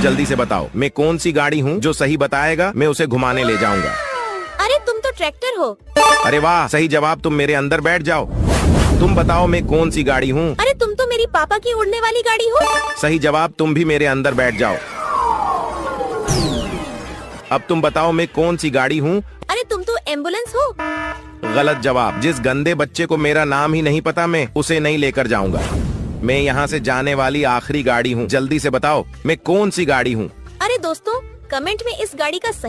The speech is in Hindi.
जल्दी से बताओ मैं कौन सी गाड़ी हूँ? जो सही बताएगा मैं उसे घुमाने ले जाऊंगा। अरे तुम तो ट्रैक्टर हो। अरे वाह, सही जवाब। तुम मेरे अंदर बैठ जाओ। तुम बताओ मैं कौन सी गाड़ी हूँ? अरे तुम तो मेरी पापा की उड़ने वाली गाड़ी हो। सही जवाब। तुम भी मेरे अंदर बैठ जाओ। अब तुम बताओ मैं कौन सी गाड़ी हूँ? अरे तुम तो एम्बुलेंस हो। गलत जवाब। जिस गंदे बच्चे को मेरा नाम ही नहीं पता मैं उसे नहीं लेकर जाऊंगा। मैं यहाँ से जाने वाली आखिरी गाड़ी हूँ। जल्दी से बताओ मैं कौन सी गाड़ी हूँ? अरे दोस्तों, कमेंट में इस गाड़ी का